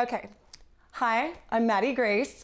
Okay. Hi, I'm Maddie Grace.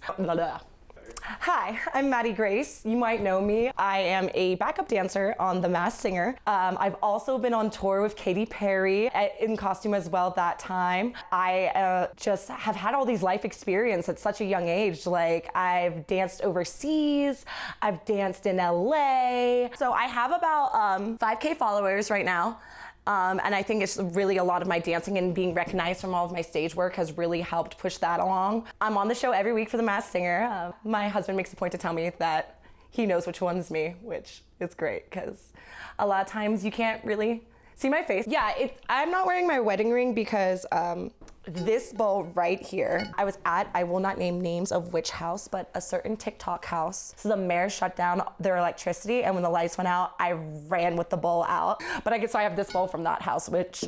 Hi, I'm Maddie Grace. You might know me. I am a backup dancer on The Masked Singer. I've also been on tour with Katy Perry in costume as well that time. I just have had all these life experience at such a young age. Like, I've danced overseas, I've danced in LA. So I have about 5K followers right now. And I think it's really a lot of my dancing and being recognized from all of my stage work has really helped push that along. I'm on the show every week for The Masked Singer. My husband makes a point to tell me that he knows which one's me, which is great because a lot of times you can't really see my face. Yeah, I'm not wearing my wedding ring because this bowl right here, I was at, I will not name names of which house, but a certain TikTok house. So the mayor shut down their electricity, and when the lights went out, I ran with the bowl out. But I have this bowl from that house, which,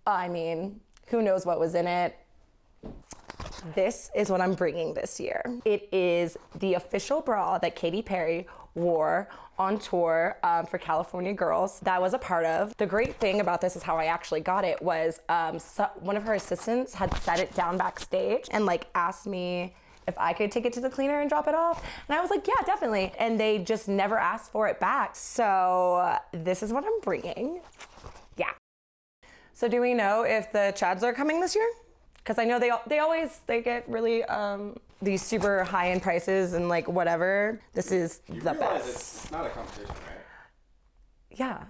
I mean, who knows what was in it. This is what I'm bringing this year. It is the official bra that Katy Perry wore on tour for California Girls that I was a part of. The great thing about this is how I actually got it was one of her assistants had set it down backstage and like asked me if I could take it to the cleaner and drop it off. And I was like, yeah, definitely. And they just never asked for it back. So this is what I'm bringing. Yeah. So do we know if the Chads are coming this year? Because I know they get really these super high-end prices and like whatever. This is the best. It's not a competition, right? Yeah.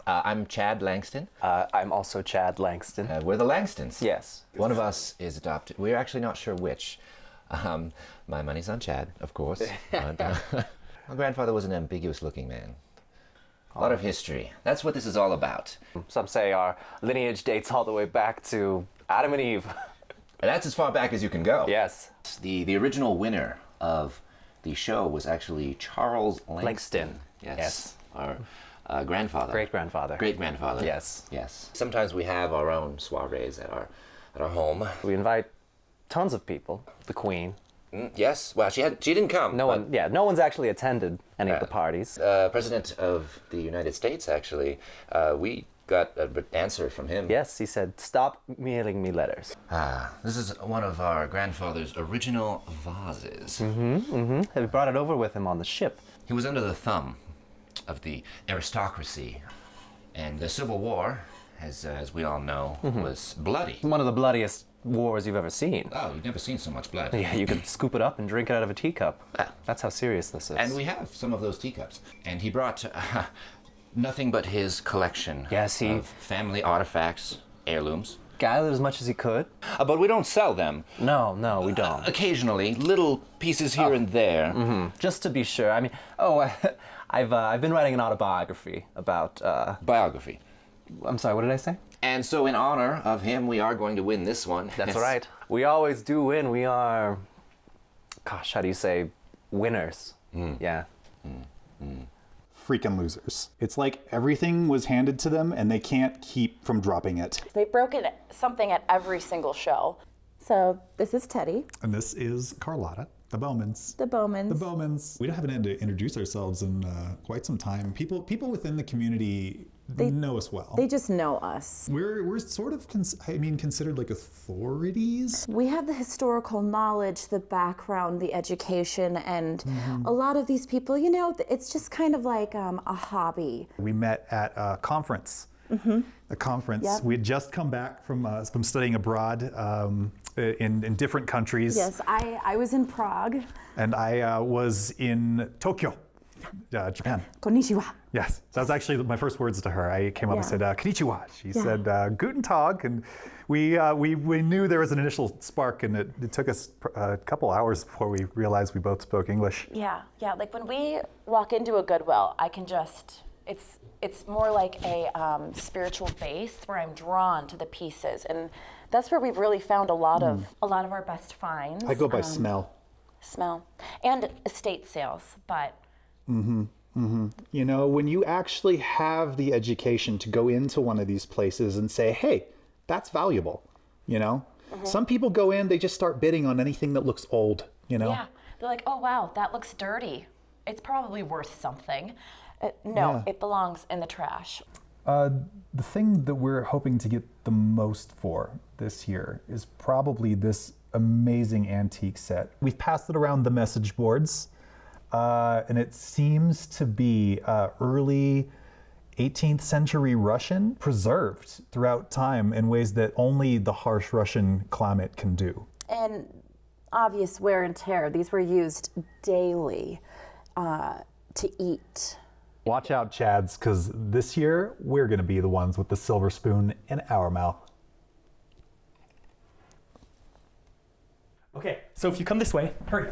I'm Chad Langston. I'm also Chad Langston. We're the Langstons. Yes. One of us is adopted. We're actually not sure which. My money's on Chad, of course. But, my grandfather was an ambiguous-looking man. A lot of history. That's what this is all about. Some say our lineage dates all the way back to Adam and Eve. And that's as far back as you can go. Yes. The original winner of the show was actually Charles Langston. Yes. Our grandfather. Great-grandfather. Great-grandfather. Yes. Yes. Sometimes we have our own soirees at our home. We invite tons of people. The Queen. Yes. Well, she didn't come. No one's actually attended any of the parties. President of the United States, actually. We got an answer from him. Yes, he said, stop mailing me letters. This is one of our grandfather's original vases. He brought it over with him on the ship. He was under the thumb of the aristocracy, and the Civil War, as we all know, was bloody. One of the bloodiest wars you've ever seen. Oh, you've never seen so much blood. Yeah, you could scoop it up and drink it out of a teacup. That's how serious this is. And we have some of those teacups. And he brought nothing but his collection of family artifacts, heirlooms. Gathered as much as he could. But we don't sell them. No, we don't. Occasionally, little pieces here and there. Just to be sure. I mean, I've been writing an autobiography about... Biography. I'm sorry, what did I say? And so in honor of him, we are going to win this one. That's right. We always do win. We are... Gosh, how do you say? Winners. Yeah. Freaking losers. It's like everything was handed to them and they can't keep from dropping it. They broke something at every single show. So this is Teddy. And this is Carlotta. The Bowmans. The Bowmans. The Bowmans. We haven't had to introduce ourselves in quite some time. People within the community know us well. They just know us. We're sort of, considered like authorities. We have the historical knowledge, the background, the education, and a lot of these people, it's just kind of like a hobby. We met at a conference. A conference. Yep. We had just come back from studying abroad in different countries. Yes, I was in Prague. And I was in Tokyo, Japan. Konnichiwa. Yes, that was actually my first words to her. I came up and said, konnichiwa. She said, guten tag. And we knew there was an initial spark, and it took us a couple hours before we realized we both spoke English. Yeah. Like when we walk into a Goodwill, I can just, it's more like a spiritual base where I'm drawn to the pieces. And that's where we've really found a lot of our best finds. I go by smell. And estate sales, but... You know, when you actually have the education to go into one of these places and say, hey, that's valuable, Some people go in, they just start bidding on anything that looks old, Yeah, they're like, oh wow, that looks dirty. It's probably worth something. No, it belongs in the trash. The thing that we're hoping to get the most for this year is probably this amazing antique set. We've passed it around the message boards, and it seems to be early 18th century Russian, preserved throughout time in ways that only the harsh Russian climate can do. And obvious wear and tear. These were used daily to eat. Watch out, Chads, because this year we're going to be the ones with the silver spoon in our mouth. Okay, so if you come this way, hurry.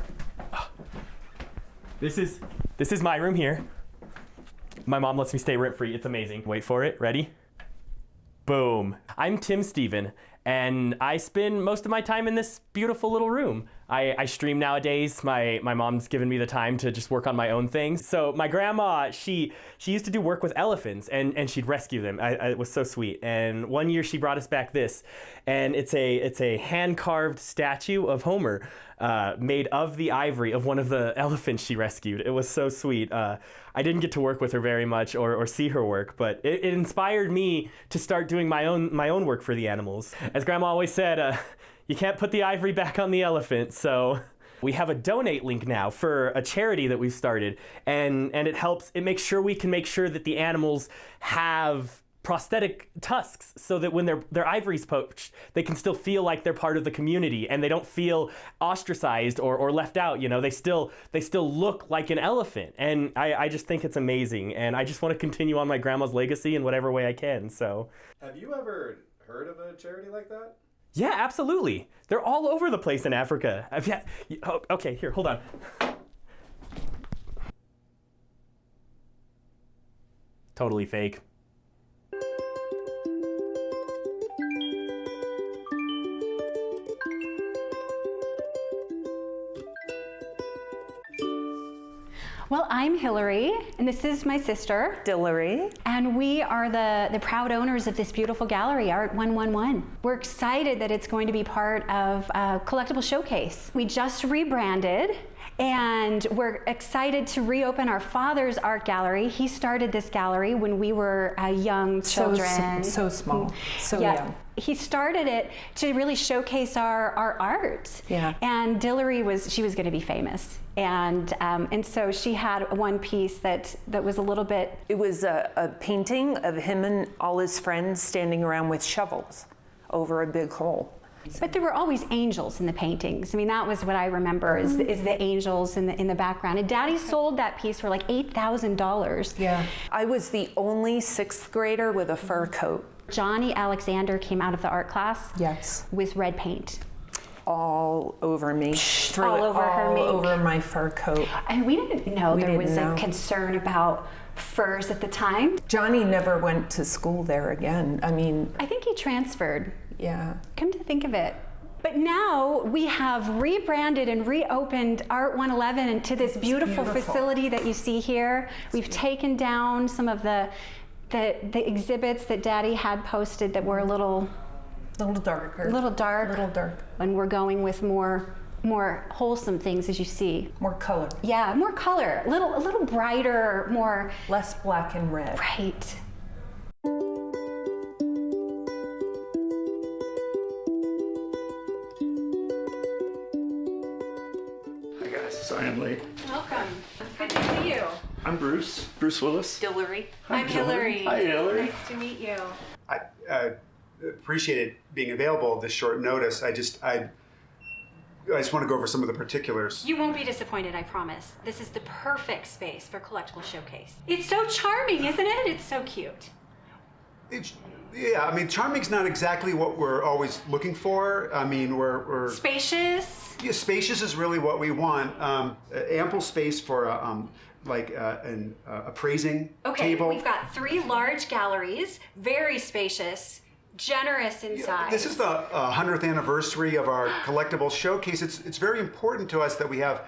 This is my room here. My mom lets me stay rent-free. It's amazing. Wait for it. Ready? Boom. I'm Tim Steven, and I spend most of my time in this beautiful little room. I stream nowadays. My mom's given me the time to just work on my own things. So my grandma, she used to do work with elephants, and she'd rescue them. It was so sweet. And one year she brought us back this, and it's a hand-carved statue of Homer, made of the ivory of one of the elephants she rescued. It was so sweet. I didn't get to work with her very much or see her work, but it inspired me to start doing my own work for the animals. As Grandma always said, you can't put the ivory back on the elephant, so we have a donate link now for a charity that we've started, and it makes sure we can make sure that the animals have prosthetic tusks so that when their ivory's poached, they can still feel like they're part of the community and they don't feel ostracized or left out. You know, they still look like an elephant, and I just think it's amazing, and I just want to continue on my grandma's legacy in whatever way I can. So, have you ever heard of a charity like that? Yeah, absolutely. They're all over the place in Africa. Okay, here, hold on. Totally fake. Well, I'm Hillary, and this is my sister, Dillary. And we are the proud owners of this beautiful gallery, Art 111. We're excited that it's going to be part of Collectible Showcase. We just rebranded, and we're excited to reopen our father's art gallery. He started this gallery when we were young children. So small, so young. He started it to really showcase our art. Yeah. And Dillary was going to be famous. And so she had one piece that was a little bit... It was a painting of him and all his friends standing around with shovels over a big hole. But there were always angels in the paintings. I mean, that was what I remember is the angels in the background. And Daddy sold that piece for like $8,000. Yeah. I was the only 6th grader with a fur coat. Johnny Alexander came out of the art class. Yes. With red paint. All over me. All over my fur coat. And we didn't know there was a concern about furs at the time. Johnny never went to school there again. I mean... I think he transferred. Yeah. Come to think of it. But now we have rebranded and reopened Art 111 into this beautiful facility that you see here. We've taken down some of the exhibits that Daddy had posted that were a little darker. Little dark. Little dark. And we're going with more wholesome things, as you see. More color. Yeah, more color. A little brighter, more... Less black and red. Right. Hi guys, sorry I'm late. Welcome. Good to see you. I'm Bruce Willis. Dillary. I'm Hillary. Hi Hillary. Nice to meet you. I appreciated being available at this short notice. I just want to go over some of the particulars. You won't be disappointed, I promise. This is the perfect space for Collectible Showcase. It's so charming, isn't it? It's so cute. Yeah, I mean, charming's not exactly what we're always looking for. I mean, we're spacious. Yeah, spacious is really what we want. Ample space for an appraising table. We've got 3 large galleries, very spacious, generous in size. This is the 100th anniversary of our Collectible Showcase. It's very important to us that we have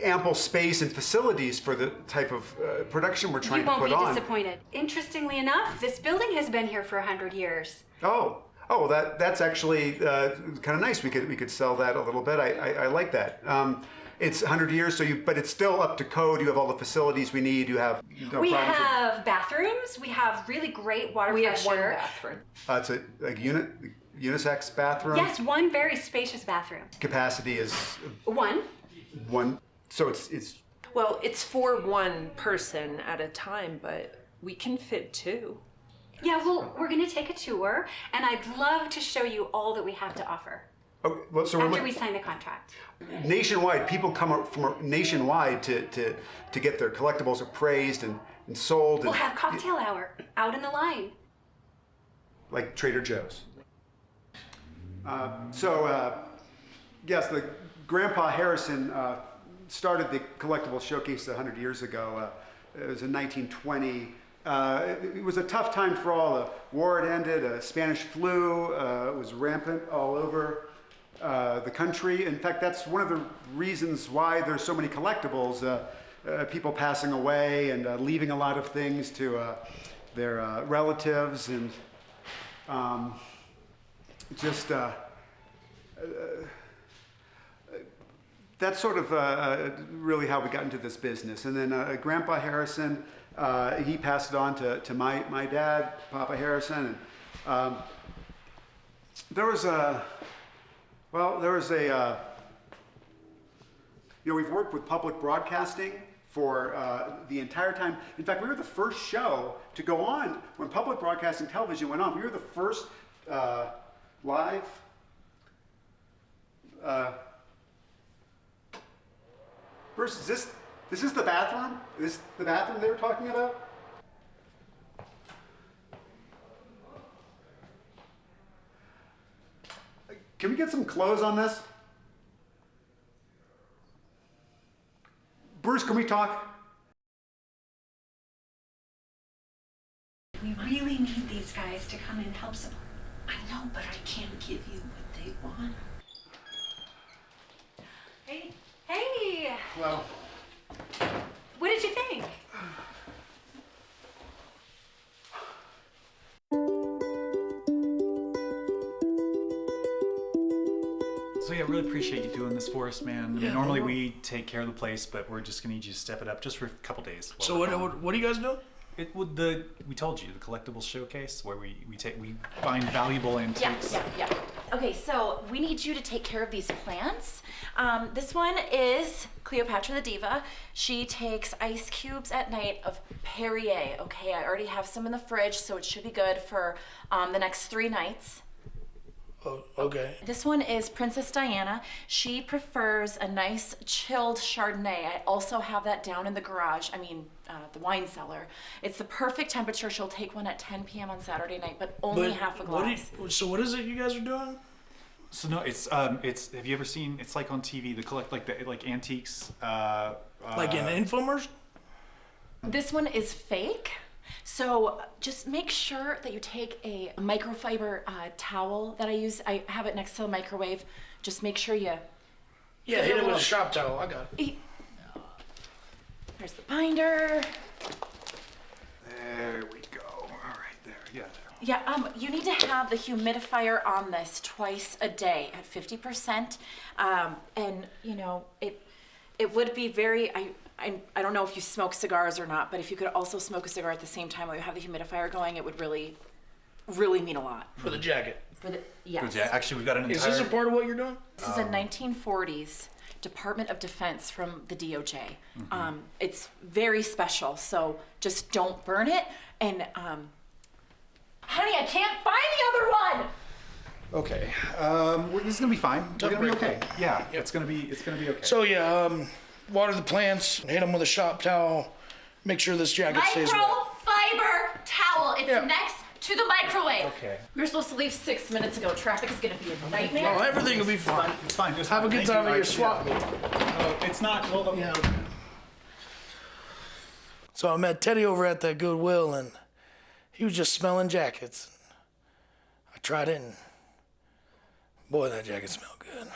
ample space and facilities for the type of production we're trying to put on. You won't be disappointed. Interestingly enough, this building has been here for 100 years. Oh, Oh, that's actually kind of nice. We could sell that a little bit. I like that. It's 100 years, but it's still up to code. You have all the facilities we need. You have we have bathrooms. We have really great water pressure. We have one bathroom. It's a unisex bathroom. Yes, one very spacious bathroom. Capacity is one. So it's. Well, it's for one person at a time, but we can fit two. Yeah, well, we're going to take a tour, and I'd love to show you all that we have to offer. Oh, well, so after we sign the contract. Nationwide, people come up from nationwide to get their collectibles appraised and sold. We'll have cocktail hour out in the line. Like Trader Joe's. Yes, the Grandpa Harrison started the Collectible Showcase 100 years ago. It was in 1920. It was a tough time for all. The war had ended, Spanish flu was rampant all over the country. In fact, that's one of the reasons why there's so many collectibles. People passing away and leaving a lot of things to their relatives, and that's sort of really how we got into this business. And then Grandpa Harrison, he passed it on to my dad, Papa Harrison. And there was a, we've worked with public broadcasting for the entire time. In fact, we were the first show to go on when public broadcasting television went on. We were the first live. Bruce, is this the bathroom? Is this the bathroom they were talking about? Can we get some clothes on this? Bruce, can we talk? We really need these guys to come and help support. I know, but I can't give you what they want. Hey. Well. What did you think? So yeah, really appreciate you doing this for us, man. I mean, normally we take care of the place, but we're just gonna need you to step it up just for a couple days. So what are you guys doing? We told you, the Collectible Showcase, where we find valuable antiques. Yeah. Okay, so we need you to take care of these plants. This one is Cleopatra the Diva. She takes ice cubes at night of Perrier. Okay, I already have some in the fridge, so it should be good for the next 3 nights. Oh, okay. This one is Princess Diana. She prefers a nice chilled Chardonnay. I also have that down in the garage, the wine cellar. It's the perfect temperature. She'll take one at 10 p.m. on Saturday night, but only half a glass. So what is it you guys are doing? So no, it's have you ever seen, it's like on TV, like antiques. Like an infomercial? This one is fake. So just make sure that you take a microfiber towel that I use. I have it next to the microwave. Just make sure you... Yeah, hit it with a shop towel. I got it. There's the binder. There we go. All right, there. Yeah, there. Yeah, you need to have the humidifier on this twice a day at 50%. And, it would be very... I don't know if you smoke cigars or not, but if you could also smoke a cigar at the same time while you have the humidifier going, it would really, really mean a lot. For the jacket. Yes. Yeah, actually, we've got an entire... Is this a part of what you're doing? This is a 1940s Department of Defense from the DOJ. Mm-hmm. It's very special, so just don't burn it. And, honey, I can't find the other one! Okay, this is gonna be fine. We're gonna be okay. Yeah, it's gonna be okay. So water the plants, hit them with a shop towel, make sure this jacket stays wet. Microfiber towel. It's next to the microwave. Okay. We were supposed to leave 6 minutes ago. Traffic is gonna be a nightmare. No, everything will be fine. It's fine. Have a good time at your swap meet. It's not. Hold on. Yeah. So I met Teddy over at the Goodwill, and he was just smelling jackets. I tried it, and boy, that jacket smelled good.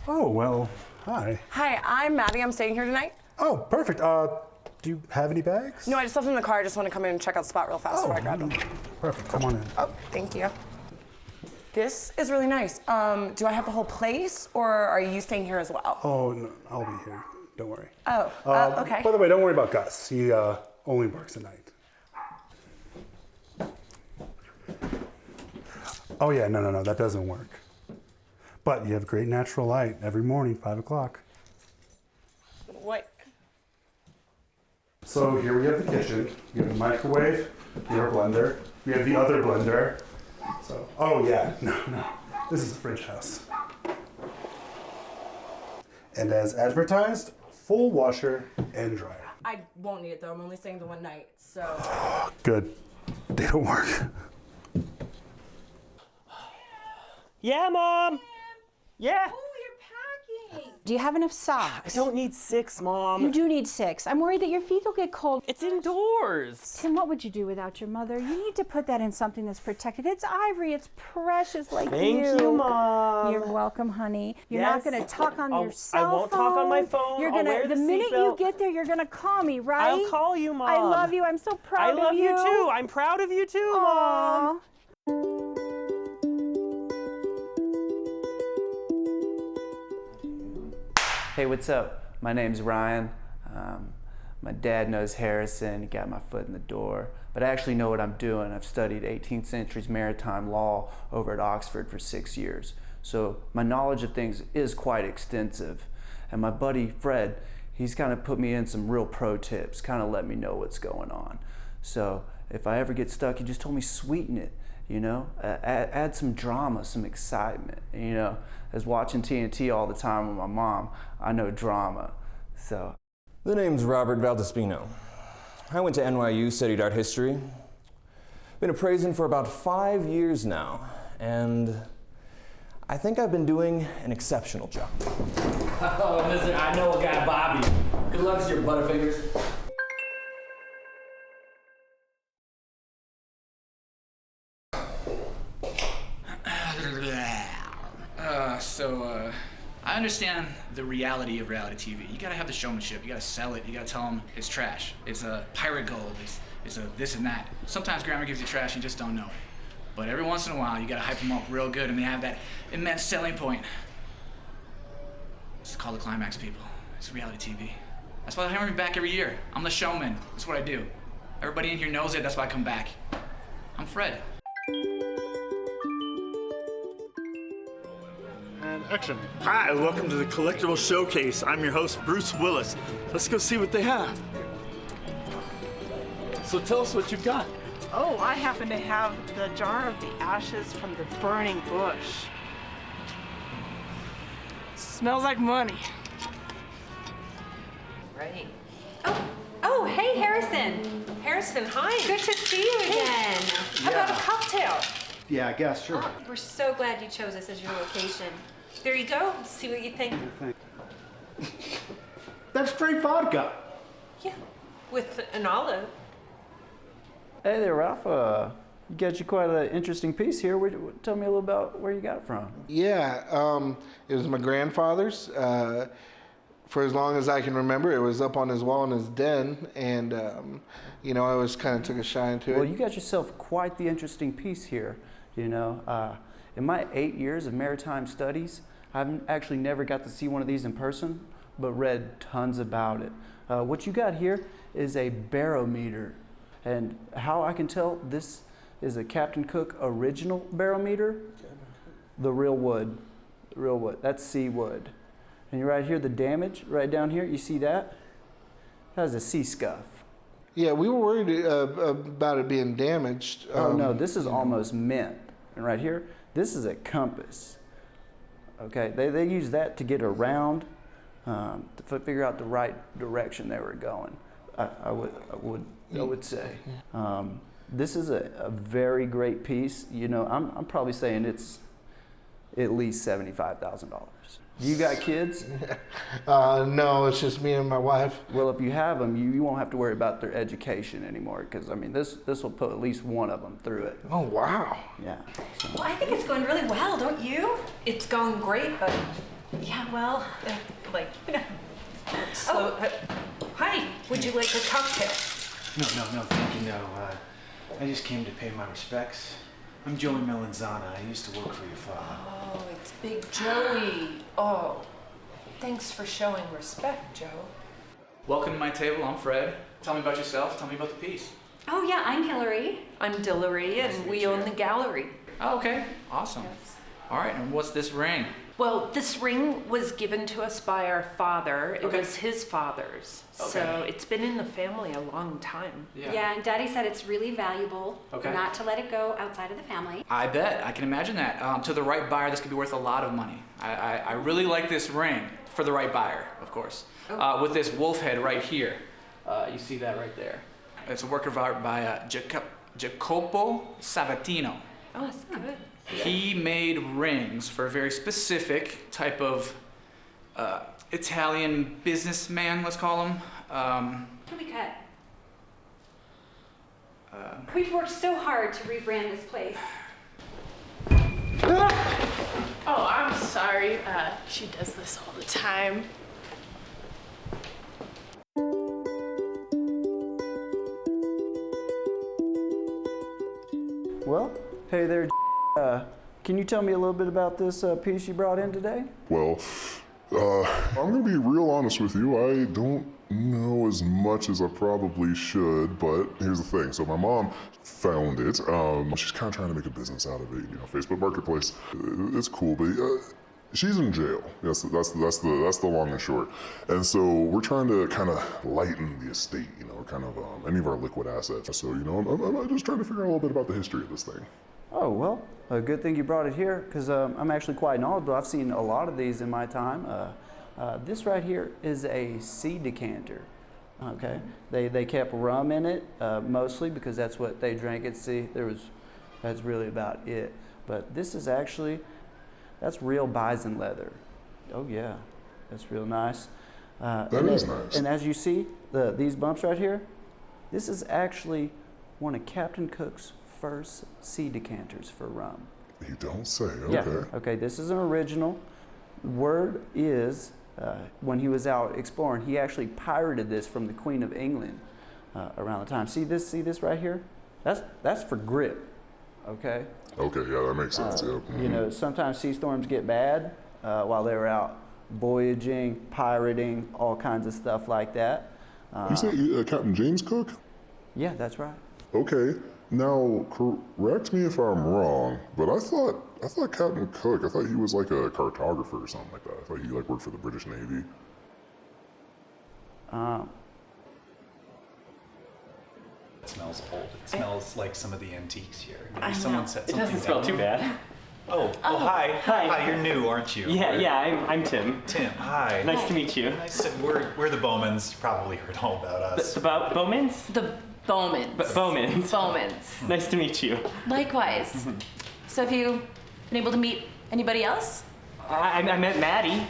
All Oh, well, hi. Hi, I'm Maddie. I'm staying here tonight. Oh, perfect. Do you have any bags? No, I just left them in the car. I just want to come in and check out the spot real fast before I grab them. Perfect, come on in. Oh, thank you. This is really nice. Do I have the whole place, or are you staying here as well? Oh, no, I'll be here. Don't worry. Oh, okay. By the way, don't worry about Gus. He only works at night. Oh, yeah, no, that doesn't work. But you have great natural light every morning, 5 o'clock. What? So here we have the kitchen. We have the microwave, we have our blender, we have the other blender. So, oh yeah, no, this is a fridge house. And as advertised, full washer and dryer. I won't need it though. I'm only staying the one night, so. Good. They don't work. Yeah, Mom. Yeah. Do you have enough socks? I don't need 6, Mom. You do need 6. I'm worried that your feet will get cold. It's indoors. Tim, what would you do without your mother? You need to put that in something that's protected. It's ivory. It's precious like you. Thank you, Mom. You're welcome, honey. You're not going to talk on your cell phone. I won't talk on my phone. You're I'll wear the minute you get there, you're going to call me, right? I'll call you, Mom. I love you. I'm so proud of you. I love you too. I'm proud of you too, Mom. Hey, what's up? My name's Ryan. My dad knows Harrison. He got my foot in the door. But I actually know what I'm doing. I've studied 18th century maritime law over at Oxford for 6 years. So my knowledge of things is quite extensive. And my buddy Fred, he's kind of put me in some real pro tips, kind of let me know what's going on. So if I ever get stuck, he just told me sweeten it, you know? Add some drama, some excitement, you know? As watching TNT all the time with my mom, I know drama, so. The name's Robert Valdespino. I went to NYU, studied art history. Been appraising for about 5 years now, and I think I've been doing an exceptional job. Oh, mister, I know a guy, Bobby. Good luck with your Butterfingers. I understand the reality of reality TV. You gotta have the showmanship, you gotta sell it, you gotta tell them it's trash. It's a pirate gold, it's a this and that. Sometimes grammar gives you trash and you just don't know it. But every once in a while, you gotta hype them up real good and they have that immense selling point. It's called the climax, people. It's reality TV. That's why they hire me back every year. I'm the showman, that's what I do. Everybody in here knows it, that's why I come back. I'm Fred. Action. Hi, welcome to the Collectible Showcase. I'm your host, Bruce Willis. Let's go see what they have. So tell us what you've got. Oh, I happen to have the jar of the ashes from the burning bush. Smells like money. Ready. Oh, hey, Harrison. Harrison, hi. Good to see you again. How about a cocktail? Yeah, I guess, sure. Oh, we're so glad you chose us as your location. There you go. See what you think. That's straight vodka. Yeah, with an olive. Hey there, Ralph. You got you quite an interesting piece here. Tell me a little about where you got it from. Yeah, it was my grandfather's. For as long as I can remember, it was up on his wall in his den, and you know, I always kind of took a shine to it. Well, you got yourself quite the interesting piece here. You know, in my 8 years of maritime studies, I've actually never got to see one of these in person, but read tons about it. What you got here is a barometer, and how I can tell this is a Captain Cook original barometer, the real wood, that's sea wood. And right here, the damage, right down here, you see that? That is a sea scuff. Yeah, we were worried about it being damaged. Oh no, this is almost mint. And right here, this is a compass. Okay, they use that to get around, to figure out the right direction they were going. I would say. This is a very great piece. You know, I'm probably saying it's at least $75,000. You got kids? No, it's just me and my wife. Well, if you have them, you won't have to worry about their education anymore, because I mean, this will put at least one of them through it. Oh wow! Yeah. Well, I think it's going really well, don't you? It's going great, but Yeah, well, like, Slow. Hi, would you like a cocktail? No, thank you, no. I just came to pay my respects. I'm Joey Melanzana. I used to work for your father. Oh, it's Big Joey. Oh, thanks for showing respect, Joe. Welcome to my table. I'm Fred. Tell me about yourself. Tell me about the piece. Oh yeah, I'm Dillary. I'm Dillary, and we own the gallery. Oh, okay. Awesome. Yes. All right, and what's this ring? Well, this ring was given to us by our father. It was his father's. Okay. So it's been in the family a long time. Yeah, and Daddy said it's really valuable Okay. not to let it go outside of the family. I bet. I can imagine that. To the right buyer, this could be worth a lot of money. I really like this ring for the right buyer, of course. With this wolf head right here. You see that right there. It's a work of art by Jacopo Sabatino. Oh, that's good. He made rings for a very specific type of Italian businessman, let's call him. Can we cut? We've worked so hard to rebrand this place. Oh, I'm sorry. She does this all the time. Well, hey there, can you tell me a little bit about this piece you brought in today? Well, I'm gonna be real honest with you. I don't know as much as I probably should, but here's the thing. So my mom found it. She's kind of trying to make a business out of it, you know, Facebook Marketplace. It's cool, but she's in jail. That's the long and short. And so we're trying to kind of lighten the estate, you know, kind of any of our liquid assets. So, you know, I'm just trying to figure out a little bit about the history of this thing. Oh, well, a good thing you brought it here, because I'm actually quite knowledgeable. I've seen a lot of these in my time. This right here is a seed decanter. Okay, they kept rum in it mostly because that's what they drank at sea. That's really about it. But this is actually, that's real bison leather. Oh yeah, that's real nice. That is nice. And as you see, these bumps right here, this is actually one of Captain Cook's first sea decanters for rum. You don't say, okay. Yeah, okay, this is an original. Word is, when he was out exploring, he actually pirated this from the Queen of England around the time. See this right here? That's for grip, okay? Okay, yeah, that makes sense, yeah. You know, sometimes sea storms get bad while they were out voyaging, pirating, all kinds of stuff like that. You say Captain James Cook? Yeah, that's right. Okay. Now, correct me if I'm wrong, but I thought Captain Cook, I thought he was like a cartographer or something like that. I thought he like worked for the British Navy. It smells old. It smells like some of the antiques here. Maybe I someone know. set It something doesn't smell down. too bad. Oh, hi. Hi, you're new, aren't you? Yeah, I'm Tim. Tim, hi. Nice to meet you. Nice to, we're the Bowmans. You probably heard all about us. About Bowmans? The Bowmans. Bowmans. Bowmans. Nice to meet you. Likewise. So have you been able to meet anybody else? I met Maddie.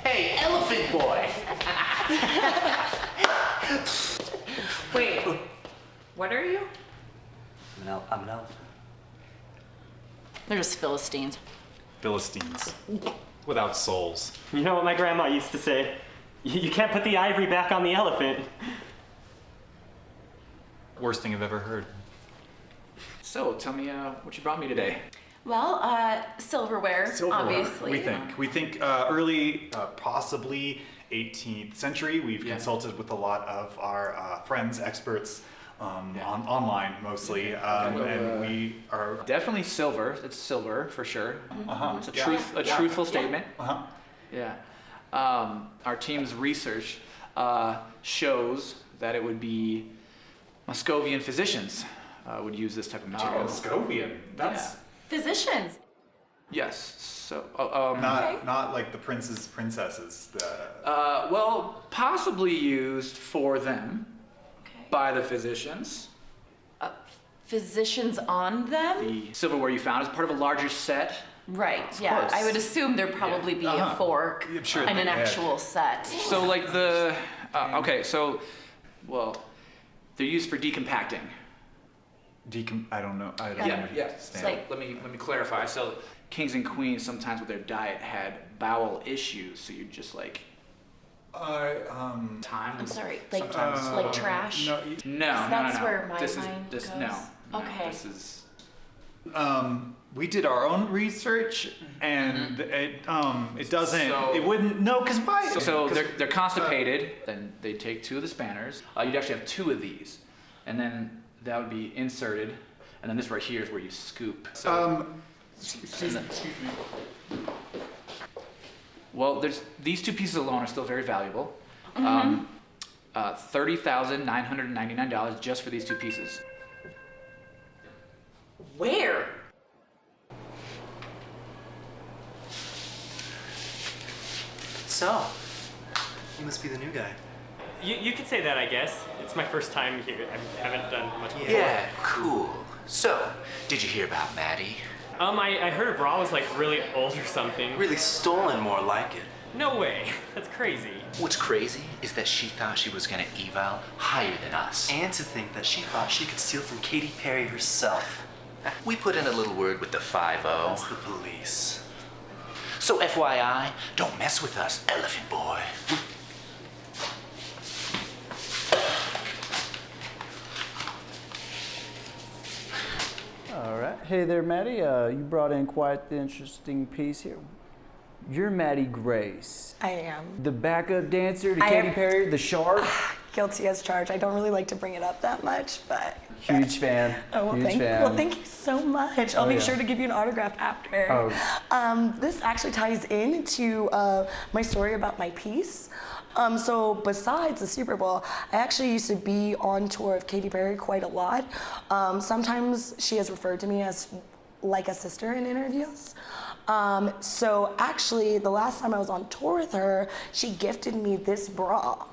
Hey, elephant boy! Wait, what are you? I'm an elf. They're just Philistines. Philistines. Without souls. You know what my grandma used to say? You can't put the ivory back on the elephant. Worst thing I've ever heard. So, tell me what you brought me today. Well, silverware, obviously. We think early, possibly 18th century. We've consulted with a lot of our friends, experts, online mostly, and we are definitely silver. It's silver for sure. It's a truthful statement. Yeah. Our team's research shows that it would be Muscovian physicians would use this type of material. Muscovian. That's physicians. Yes. So not like the princes, princesses. Well, possibly used for them by the physicians. Physicians on them? The silverware you found is part of a larger set. Right, yeah. course. I would assume there'd probably be a fork Sure, and an actual set. So like well, they're used for decompacting. I don't know. I don't Yeah, understand. So let me clarify. So kings and queens sometimes with their diet had bowel issues, so you just like time. I'm sorry, like sometimes like trash. No. That's where my this mind is this goes. no. Okay. This is We did our own research, and it doesn't. So- it wouldn't. No, because why? So they're constipated. Then they take 2 of the spanners. You'd actually have 2 of these, and then that would be inserted, and then this right here is where you scoop. So, excuse me. well, there's these 2 pieces alone are still very valuable. $30,999 just for these 2 pieces. Where? So, you must be the new guy. You could say that, I guess. It's my first time here. I haven't done much before. Yeah, cool. So, did you hear about Maddie? I heard Raw was like really old or something. Really stolen, more like it. No way. That's crazy. What's crazy is that she thought she was gonna eval higher than us. And to think that she thought she could steal from Katy Perry herself. We put in a little word with the 5-0. That's the police. So FYI, don't mess with us, elephant boy. All right. Hey there, Maddie. You brought in quite the interesting piece here. You're Maddie Grace. I am. The backup dancer to I Katy am- Perry, the shark. Guilty as charged. I don't really like to bring it up that much, but. Huge fan. Oh, well, Huge fan. Well, thank you so much. I'll Oh, make yeah. sure to give you an autograph after. Oh. This actually ties into my story about my piece. So besides the Super Bowl, I actually used to be on tour of Katy Perry quite a lot. Sometimes she has referred to me as like a sister in interviews. So actually, the last time I was on tour with her, she gifted me this bra.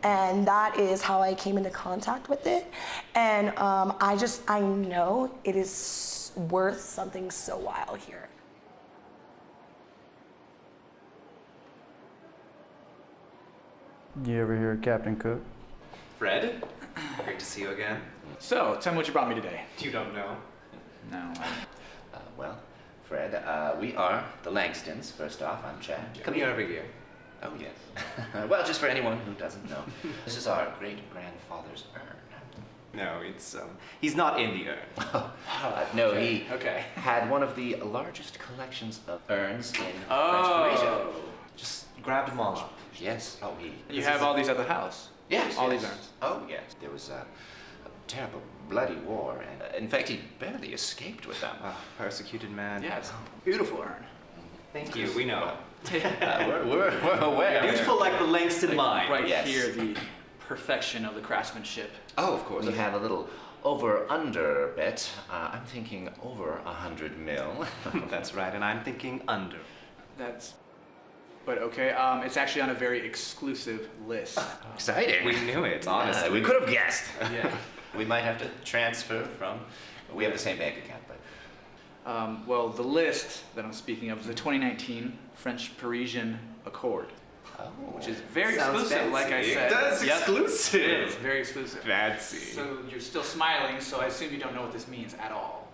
And that is how I came into contact with it. And I know it is worth something so wild here. You ever hear of Captain Cook? Fred, great to see you again. So, tell me what you brought me today. You don't know? No. Well, Fred, we are the Langstons. First off, I'm Chad. Come here every year. Oh, yes. Well, just for anyone who doesn't know, this is our great-grandfather's urn. No, it's, he's not in the urn. No, Okay, he okay. had one of the largest collections of urns in French Oh. Croatia. Just grabbed them all up. Yes. Oh, he... You have all these at the house? Yes. All yes. these urns? Oh, yes. There was a terrible, bloody war, and in fact, he barely escaped with them. Persecuted man. Yes. Beautiful urn. Thank you, we know. We're aware. Beautiful like the Langston line. Right Yes. here, the perfection of the craftsmanship. Oh, of course. We have a little over-under bet. I'm thinking over 100 mil. That's right, and I'm thinking under. That's. But okay, it's actually on a very exclusive list. Exciting. We knew it, honestly. We could have guessed. Yeah. We might have to transfer from... We have the same bank account, but... Well, the list that I'm speaking of is the 2019 French-Parisian Accord, which is very Sounds exclusive, like I fancy. said. That's exclusive. It is, very exclusive. Fancy. So you're still smiling, so I assume you don't know what this means at all.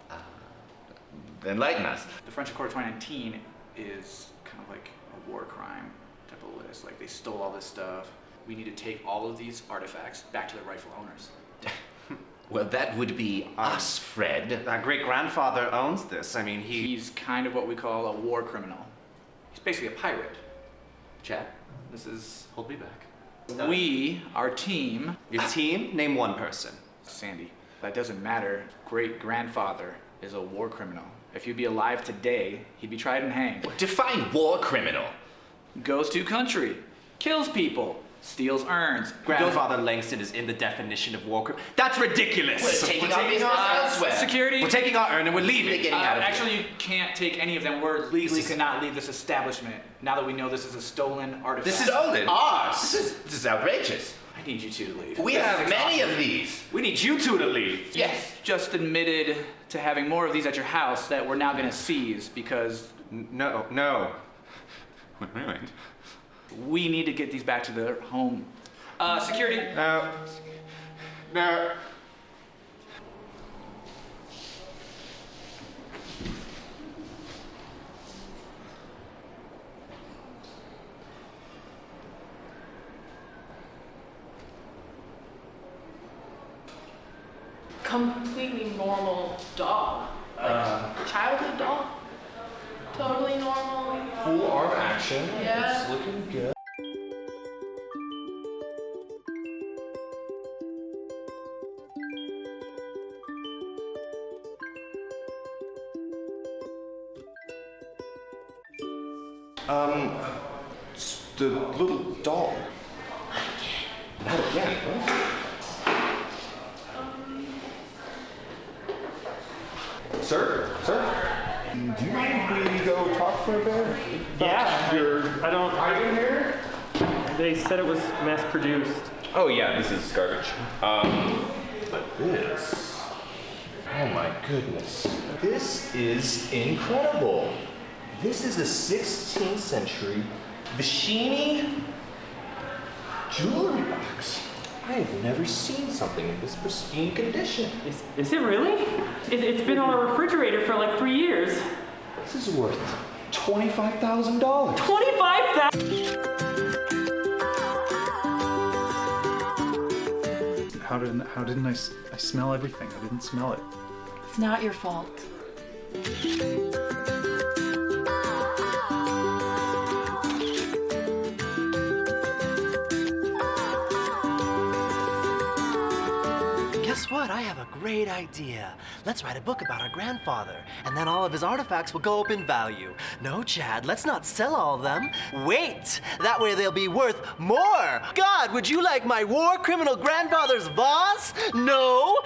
Enlighten us. The French Accord 2019 is kind of like a war crime type of list. Like, they stole all this stuff. We need to take all of these artifacts back to their rightful owners. Well, that would be us, Fred. Our great-grandfather owns this. I mean, He's kind of what we call a war criminal. He's basically a pirate. Chad, this is... Hold me back. We, our team... Your team? Name one person. Sandy. That doesn't matter. Great-grandfather is a war criminal. If he'd be alive today, he'd be tried and hanged. Define war criminal. Goes to country. Kills people. Steals urns. Grandfather Langston is in the definition of war criminal. That's ridiculous! We're taking our urns elsewhere. Security. We're taking our urn and we're leaving. Getting out of Actually, you can't take any of them. We're legally cannot leave this establishment now that we know this is a stolen artifact. This is stolen. Ours. This is outrageous. I need you two to leave. We have many of these. We need you two to leave. Yes. Just admitted to having more of these at your house that we're now going to seize because... No. Wait. We need to get these back to their home. Security. No. completely normal doll. Like childhood doll. Totally normal. Full arm action. Yeah. It's looking good. It's the little doll. Not again, huh? Sir? Do you mind if we go talk for a bit? Yeah, I don't. Hiding here? They said it was mass produced. Oh yeah, this is garbage. But this, oh my goodness, this is incredible. This is a 16th century Vicini jewelry box. I have never seen something in this pristine condition. Is it really? It's been on a refrigerator for like 3 years. This is worth $25,000. $25,000. How didn't I smell everything? I didn't smell it. It's not your fault. Guess what? I have a great idea. Let's write a book about our grandfather, and then all of his artifacts will go up in value. No, Chad, let's not sell all of them. Wait! That way they'll be worth more! God, would you like my war criminal grandfather's boss? No?